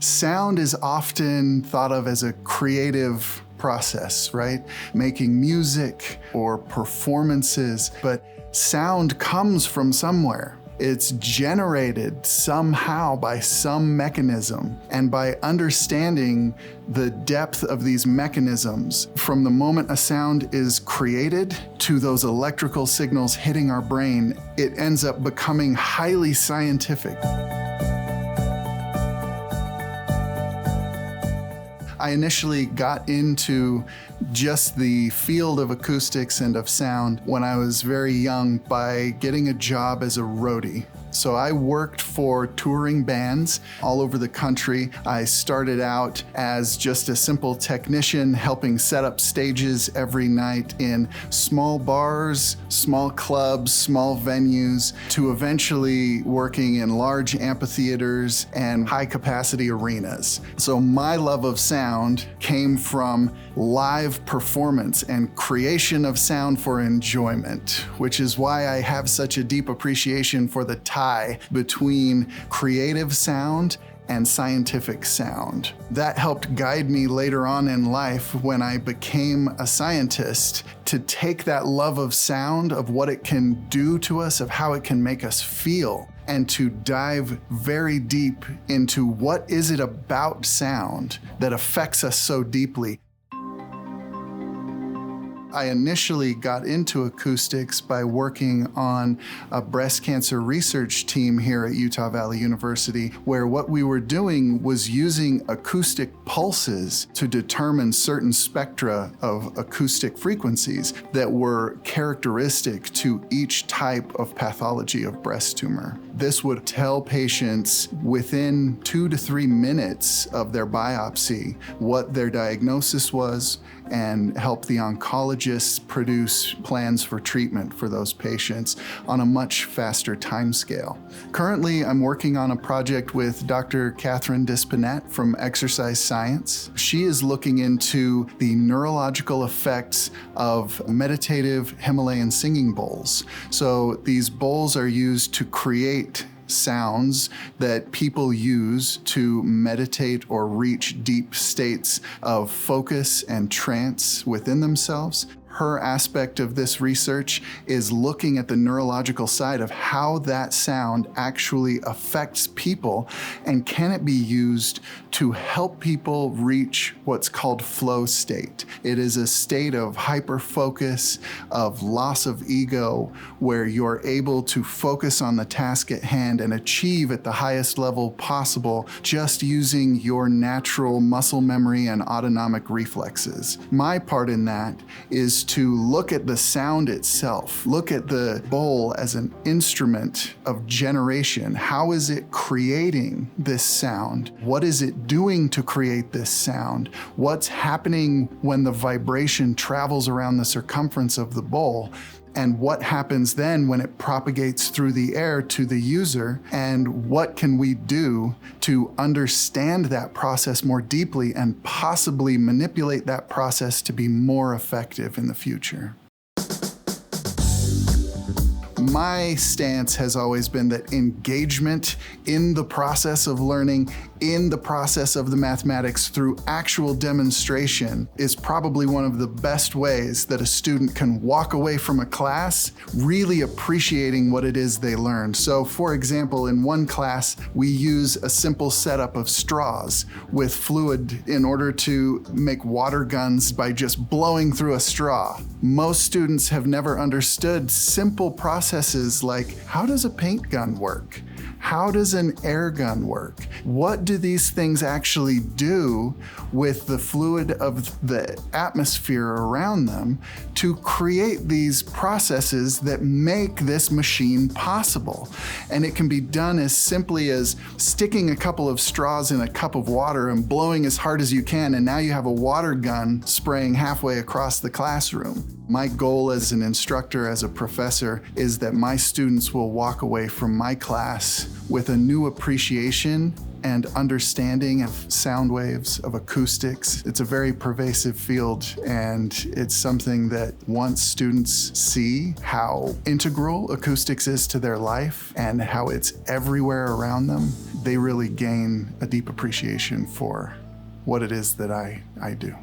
Sound is often thought of as a creative process, right? Making music or performances, but sound comes from somewhere. It's generated somehow by some mechanism, and by understanding the depth of these mechanisms, from the moment a sound is created to those electrical signals hitting our brain, it ends up becoming highly scientific. I initially got into just the field of acoustics and of sound when I was very young by getting a job as a roadie. So I worked for touring bands all over the country. I started out as just a simple technician helping set up stages every night in small bars, small clubs, small venues, to eventually working in large amphitheaters and high-capacity arenas. So my love of sound came from live performance and creation of sound for enjoyment, which is why I have such a deep appreciation for the tie between creative sound and scientific sound. That helped guide me later on in life when I became a scientist to take that love of sound, of what it can do to us, of how it can make us feel, and to dive very deep into what is it about sound that affects us so deeply. I initially got into acoustics by working on a breast cancer research team here at Utah Valley University, where what we were doing was using acoustic pulses to determine certain spectra of acoustic frequencies that were characteristic to each type of pathology of breast tumor. This would tell patients within 2 to 3 minutes of their biopsy what their diagnosis was, and help the oncologists produce plans for treatment for those patients on a much faster timescale. Currently, I'm working on a project with Dr. Catherine Dispinette from Exercise Science. She is looking into the neurological effects of meditative Himalayan singing bowls. So these bowls are used to create sounds that people use to meditate or reach deep states of focus and trance within themselves. Her aspect of this research is looking at the neurological side of how that sound actually affects people, and can it be used to help people reach what's called flow state. It is a state of hyper-focus, of loss of ego, where you're able to focus on the task at hand and achieve at the highest level possible just using your natural muscle memory and autonomic reflexes. My part in that is to look at the sound itself, look at the bowl as an instrument of generation. How is it creating this sound? What is it doing to create this sound? What's happening when the vibration travels around the circumference of the bowl? And what happens then when it propagates through the air to the user? And what can we do to understand that process more deeply and possibly manipulate that process to be more effective in the future? My stance has always been that engagement in the process of learning, in the process of the mathematics through actual demonstration, is probably one of the best ways that a student can walk away from a class really appreciating what it is they learned. So for example, in one class, we use a simple setup of straws with fluid in order to make water guns by just blowing through a straw. Most students have never understood simple processes like, how does a paint gun work? How does an air gun work? What do these things actually do with the fluid of the atmosphere around them to create these processes that make this machine possible? And it can be done as simply as sticking a couple of straws in a cup of water and blowing as hard as you can, and now you have a water gun spraying halfway across the classroom. My goal as an instructor, as a professor, is that my students will walk away from my class with a new appreciation and understanding of sound waves, of acoustics. It's a very pervasive field, and it's something that once students see how integral acoustics is to their life and how it's everywhere around them, they really gain a deep appreciation for what it is that I do.